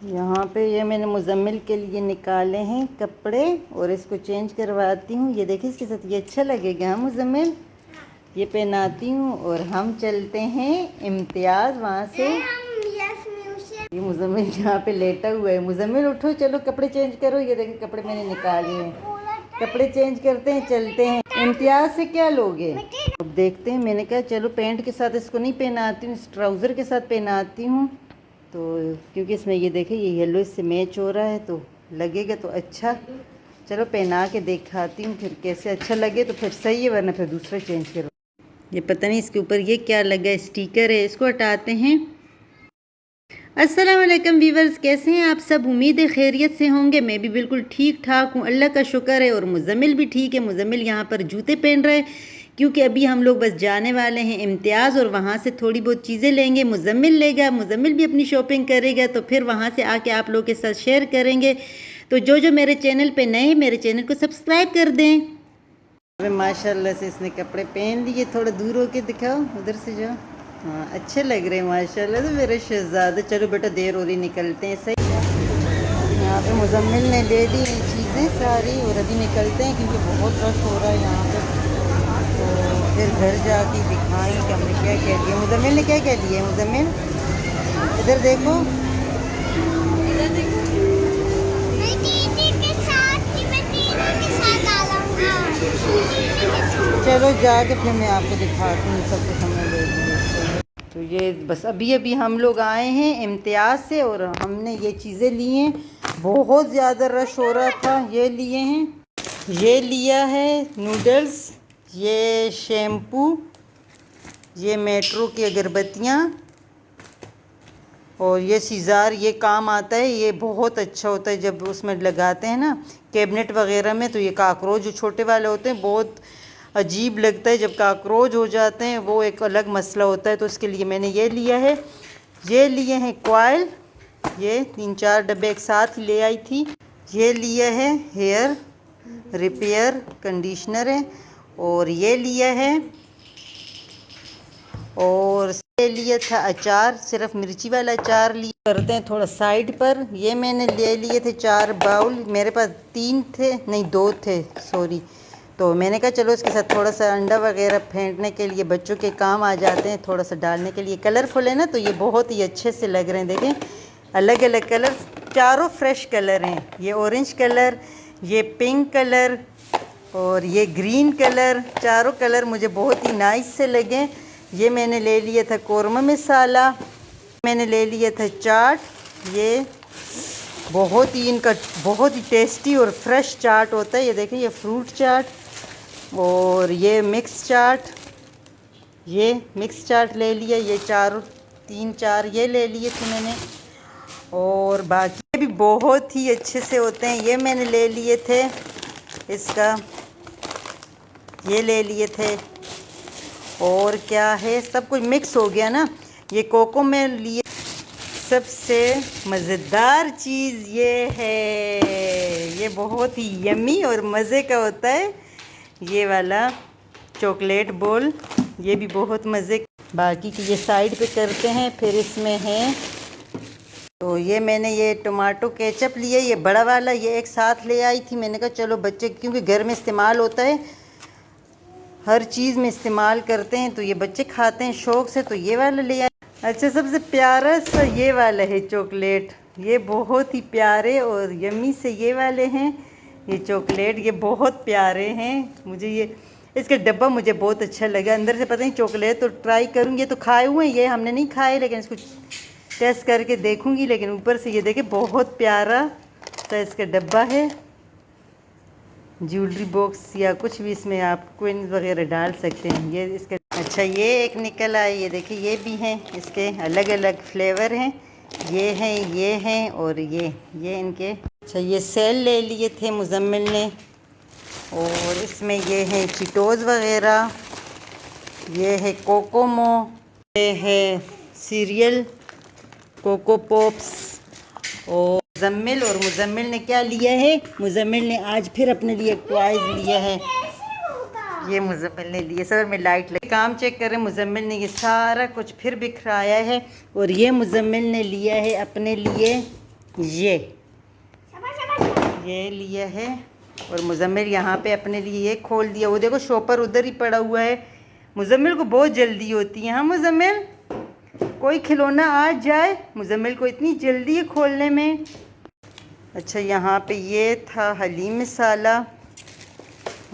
यहाँ पे ये मैंने मुज़म्मिल के लिए निकाले हैं कपड़े और इसको चेंज करवाती हूँ। ये देखिए इसके साथ ये अच्छा लगेगा। हाँ मुज़म्मिल, ये पहनाती हूँ और हम चलते हैं इम्तियाज़ वहाँ से। ये मुज़म्मिल यहाँ पे लेटा हुआ है। मुज़म्मिल उठो, चलो कपड़े चेंज करो। ये देखिए कपड़े मैंने निकाले हैं, कपड़े चेंज करते हैं, चलते हैं। इम्तियाज़ से क्या लोगे? अब देखते हैं। मैंने कहा चलो पैंट के साथ इसको नहीं पहनाती हूँ, ट्राउज़र के साथ पहनाती हूँ। तो क्योंकि इसमें ये देखे ये येलो इससे मैच हो रहा है तो लगेगा तो अच्छा। चलो पहना के दिखाती हूँ, फिर कैसे अच्छा लगे तो फिर सही है, वरना फिर दूसरा चेंज करो। ये पता नहीं इसके ऊपर ये क्या लगा है, स्टिकर है, इसको हटाते हैं। अस्सलाम वालेकुम वीवर्स, कैसे हैं आप सब? उम्मीद है खैरियत से होंगे। मैं भी बिल्कुल ठीक ठाक हूँ, अल्लाह का शुक्र है। और मुज़म्मिल भी ठीक है। मुज़म्मिल यहाँ पर जूते पहन रहे हैं क्योंकि अभी हम लोग बस जाने वाले हैं इम्तियाज़ और वहाँ से थोड़ी बहुत चीज़ें लेंगे। मुज़म्मिल लेगा, मुज़म्मिल भी अपनी शॉपिंग करेगा, तो फिर वहाँ से आके आप लोग के साथ शेयर करेंगे। तो जो मेरे चैनल पे नए हैं मेरे चैनल को सब्सक्राइब कर दें। अरे माशाल्लाह से इसने कपड़े पहन लिए। थोड़ा दूर होके दिखाओ, उधर से जाओ। हाँ अच्छे लग रहे हैं माशाल्लाह से मेरे शहजादे। चलो बेटा देर हो रही, निकलते हैं। सही यहाँ पे मुज़म्मिल ने ले ली चीज़ें सारी और अभी निकलते हैं क्योंकि बहुत रश हो रहा है यहाँ पे। तो फिर घर जाके दिखाएं कि हमने क्या क्या लिया। मुज़म्मिल ने क्या क्या लिया है? मुज़म्मिल इधर देखो, चलो जाके फिर मैं आपको दिखाती हूँ सब कुछ हमने ले लिया। तो ये बस अभी अभी हम लोग आए हैं इम्तियाज़ से और हमने ये चीज़ें ली हैं। बहुत ज़्यादा रश हो रहा था। ये लिए हैं, ये लिया है नूडल्स, ये शैम्पू, ये मेट्रो की अगरबत्तियाँ और ये सीज़ार। ये काम आता है, ये बहुत अच्छा होता है जब उसमें लगाते हैं ना कैबिनेट वगैरह में। तो ये काकरोच जो छोटे वाले होते हैं बहुत अजीब लगता है जब काकरोच हो जाते हैं, वो एक अलग मसला होता है। तो उसके लिए मैंने ये लिया है। ये लिए हैं कॉइल, ये 3-4 डब्बे एक साथ ले आई थी। ये लिया है हेयर रिपेयर कंडीशनर है। और ये लिया है, और ये लिया था अचार, सिर्फ मिर्ची वाला अचार लिया। करते हैं थोड़ा साइड पर। ये मैंने ले लिए थे 4 बाउल, मेरे पास 3 थे, नहीं 2 थे सॉरी। तो मैंने कहा चलो इसके साथ थोड़ा सा अंडा वगैरह फेंटने के लिए बच्चों के काम आ जाते हैं, थोड़ा सा डालने के लिए। कलरफुल है ना, तो ये बहुत ही अच्छे से लग रहे हैं। देखें अलग अलग कलर, चारों फ्रेश कलर हैं। ये ऑरेंज कलर, ये पिंक कलर और ये ग्रीन कलर। चारों कलर मुझे बहुत ही नाइस से लगे। ये मैंने ले लिया था कौरमा मसाला, मैंने ले लिया था चाट। ये बहुत ही इनका बहुत ही टेस्टी और फ्रेश चाट होता है। ये देखिए ये फ्रूट चाट और ये मिक्स चाट, ये मिक्स चाट ले लिया। ये 3-4 ये ले लिए थे मैंने। और बाकी भी बहुत ही अच्छे से होते हैं। ये मैंने ले लिए थे, इसका ये ले लिए थे। और क्या है, सब कुछ मिक्स हो गया ना। ये कोको में लिए। सबसे मज़ेदार चीज़ ये है, ये बहुत ही यमी और मज़े का होता है ये वाला चॉकलेट बॉल। ये भी बहुत मज़े। बाकी की ये साइड पे करते हैं। फिर इसमें है, तो ये मैंने ये टमाटो केचप लिया, ये बड़ा वाला, ये एक साथ ले आई थी। मैंने कहा चलो बच्चे क्योंकि घर में इस्तेमाल होता है, हर चीज़ में इस्तेमाल करते हैं, तो ये बच्चे खाते हैं शौक़ से, तो ये वाला ले आए। अच्छा सबसे प्यारा सा ये वाला है चॉकलेट। ये बहुत ही प्यारे और यम्मी से ये वाले हैं ये चॉकलेट। ये बहुत प्यारे हैं। मुझे ये इसका डब्बा मुझे बहुत अच्छा लगा। अंदर से पता नहीं चॉकलेट, तो ट्राई करूँगी। ये तो खाए हुए हैं, ये हमने नहीं खाए, लेकिन इसको टेस्ट करके देखूँगी। लेकिन ऊपर से ये देखे बहुत प्यारा सा इसका डब्बा है। ज्वेलरी बॉक्स या कुछ भी इसमें आप कोइन वगैरह डाल सकते हैं। ये इसका अच्छा ये एक निकल आए। ये देखिए ये भी हैं, इसके अलग अलग फ्लेवर हैं। ये हैं और ये इनके। अच्छा ये सेल ले लिए थे मुज़म्मिल ने। और इसमें ये हैं चिटोज़ वगैरह, ये है कोकोमो, ये है सीरियल कोको पॉप्स। और मुज़म्मिल ने क्या लिया है, मुज़म्मिल ने आज फिर अपने लिए टॉयज़ लिया है। ये मुज़म्मिल ने लिए सर में लाइट लगी। काम चेक करें, मुज़म्मिल ने ये सारा कुछ फिर बिखराया है। और ये मुज़म्मिल ने लिया है अपने लिए ये लिया है। और मुजम्मिल यहाँ पे अपने लिए ये खोल दिया। वो देखो शॉपर उधर ही पड़ा हुआ है। मुजम्मिल को बहुत जल्दी होती है। हाँ मुजम्मिल, कोई खिलौना आ जाए, मुजम्मिल को इतनी जल्दी है खोलने में। अच्छा, यहाँ पे ये था हलीम मसाला,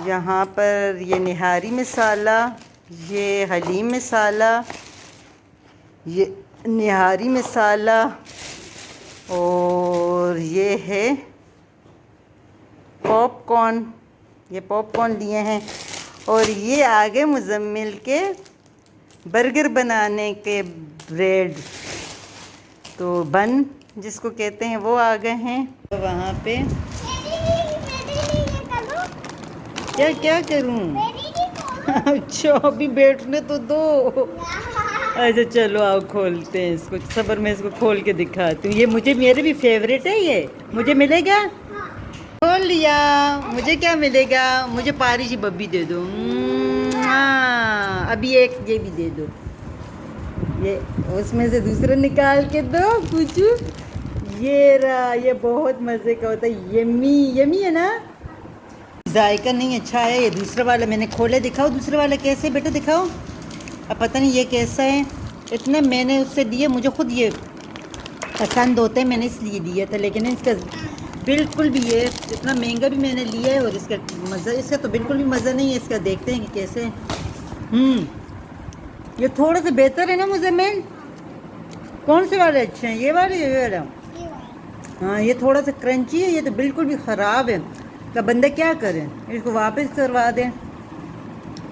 यहाँ पर ये निहारी मसाला, ये हलीम मसाला, ये निहारी मसाला, और ये है पॉपकॉर्न। ये पॉपकॉर्न लिए हैं। और ये आगे मुजम्मिल के बर्गर बनाने के ब्रेड, तो बन जिसको कहते हैं, वो आ गए हैं। तो वहाँ पे क्या क्या करूँ? अच्छा, अभी बैठने तो दो। अच्छा चलो आओ खोलते हैं इसको। सबर में इसको खोल के दिखाती हूँ। ये मुझे, मेरे भी फेवरेट है ये। मुझे मिलेगा? खोल लिया। मुझे क्या मिलेगा? मुझे पारिश बब्बी दे दो। अभी एक ये भी दे दो। ये उसमें से दूसरा निकाल के दो पूछू। ये रहा। ये बहुत मज़े का होता है। यम्मी यम्मी है ना? जायका नहीं अच्छा है। ये दूसरा वाला मैंने खोले, दिखाओ दूसरा वाला कैसे बेटा, दिखाओ। अब पता नहीं ये कैसा है। इतने मैंने उससे लिए, मुझे खुद ये पसंद होते हैं, मैंने इसलिए लिया था। लेकिन इसका बिल्कुल भी, ये इतना महंगा भी मैंने लिया है और इसका मज़ा, इसका तो बिल्कुल भी मज़ा नहीं है इसका। देखते हैं कि कैसे। ये थोड़ा सा बेहतर है ना मुजम्मिल? कौन से वाले अच्छे हैं, ये वाले ये वाला? हाँ, ये थोड़ा सा क्रंची है। ये तो बिल्कुल भी ख़राब है। तो बंदा क्या करे, इसको वापस करवा दें?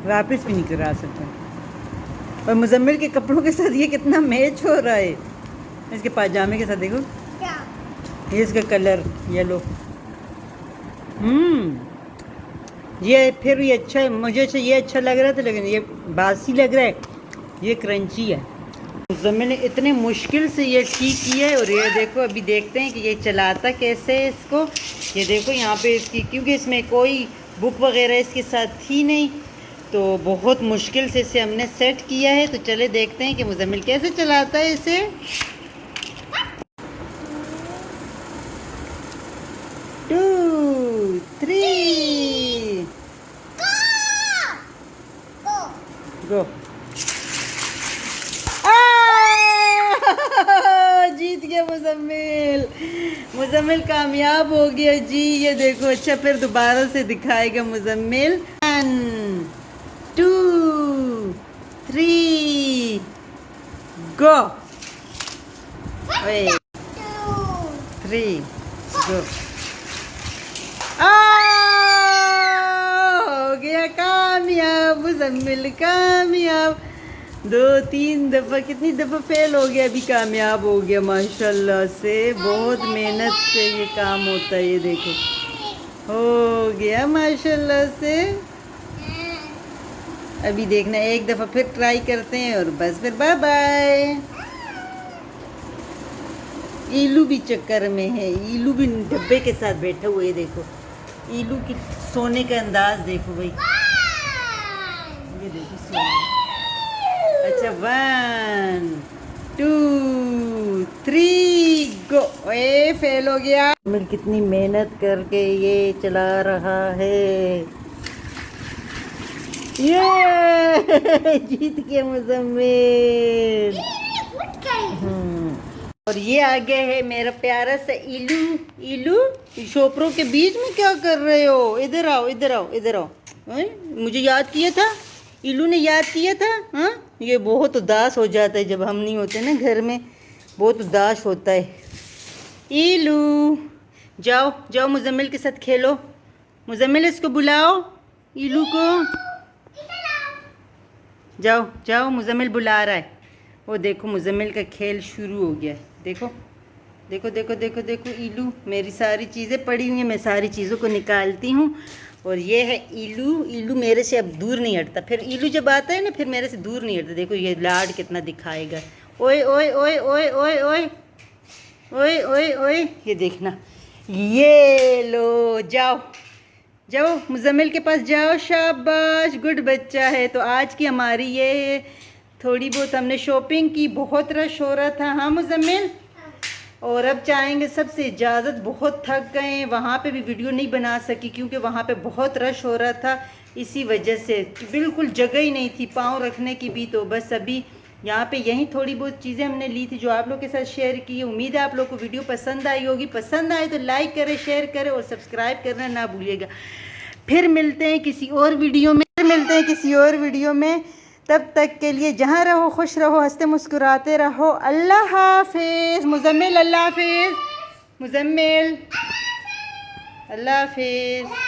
वापस भी नहीं करा सकते। और मुजम्मिल के कपड़ों के साथ ये कितना मैच हो रहा है, इसके पाजामे के साथ। देखो ये इसका कलर येलो। ये फिर ये अच्छा है मुझे। अच्छा, ये अच्छा लग रहा था, लेकिन ये बासी लग रहा है। ये क्रंची है। मुजम्मिल ने इतने मुश्किल से ये ठीक किया है। और ये देखो, अभी देखते हैं कि ये चलाता कैसे है इसको। ये देखो यहाँ पे इसकी, क्योंकि इसमें कोई बुक वगैरह इसके साथ थी नहीं, तो बहुत मुश्किल से इसे हमने सेट किया है। तो चले देखते हैं कि मुजम्मिल कैसे चलाता है इसे। 2 3 गो। जीत गया मुजम्मिल। मुजम्मिल कामयाब हो गया जी। ये देखो। अच्छा, फिर दोबारा से दिखाएगा मुजम्मिल। 1 2 3 गो। 3 गो। हो गया कामयाब मुजम्मिल, कामयाब। 2-3 दफ़ा, कितनी दफ़ा फेल हो गया, अभी कामयाब हो गया माशाल्लाह से। बहुत मेहनत से ये काम होता है। ये देखो, हो गया माशाल्लाह से। अभी देखना, एक दफ़ा फिर ट्राई करते हैं और बस फिर बाय बाय। ईलू भी चक्कर में है। ईलू भी डब्बे के साथ बैठा हुआ है। देखो ईलू की सोने का अंदाज देखो भाई। ये देखो सोने। अच्छा, 1 2 3 गो। ए फेल हो गया। मुजम्मिल कितनी मेहनत करके ये चला रहा है। ये जीत गया मुजम्मिल। और ये आगे है मेरा प्यारा सा ईलू। ईलू, शोपरों के बीच में क्या कर रहे हो? इधर आओ, इधर आओ, इधर आओ। मुझे याद किया था, ईलू ने याद किया था। हाँ, ये बहुत उदास हो जाता है जब हम नहीं होते ना घर में, बहुत उदास होता है। ईलू, जाओ जाओ मुजम्मिल के साथ खेलो। मुजम्मिल, इसको बुलाओ, ईलू को। जाओ जाओ, मुजम्मिल बुला रहा है। वो देखो, मुजम्मिल का खेल शुरू हो गया है। देखो देखो देखो देखो देखो। ईलू, मेरी सारी चीज़ें पड़ी हुई हैं, मैं सारी चीज़ों को निकालती हूँ। और ये है ईलू। ईलू मेरे से अब दूर नहीं हटता। फिर ईलू जब आता है ना, फिर मेरे से दूर नहीं हटता। देखो ये लाड कितना दिखाएगा। ओए ओए ओए ओए ओए ओए ओए ओए ओए। ये देखना, ये लो, जाओ जाओ मुजम्मिल के पास जाओ। शाबाश, गुड बच्चा है। तो आज की हमारी ये थोड़ी बहुत हमने शॉपिंग की। बहुत रश हो रहा था। हाँ मुजम्मिल, और अब चाहेंगे सबसे इजाज़त। बहुत थक गए हैं, वहाँ पे भी वीडियो नहीं बना सकी क्योंकि वहाँ पे बहुत रश हो रहा था, इसी वजह से बिल्कुल जगह ही नहीं थी पाँव रखने की भी। तो बस अभी यहाँ पे यही थोड़ी बहुत चीज़ें हमने ली थी जो आप लोग के साथ शेयर की। उम्मीद है आप लोग को वीडियो पसंद आई होगी। पसंद आए तो लाइक करें, शेयर करें और सब्सक्राइब करना ना भूलिएगा। फिर मिलते हैं किसी और वीडियो में। तब तक के लिए जहाँ रहो खुश रहो, हंसते मुस्कुराते रहो। अल्लाह हाफिज़। मुजम्मिल, अल्लाह हाफिज़। मुजम्मिल, अल्लाह हाफिज़।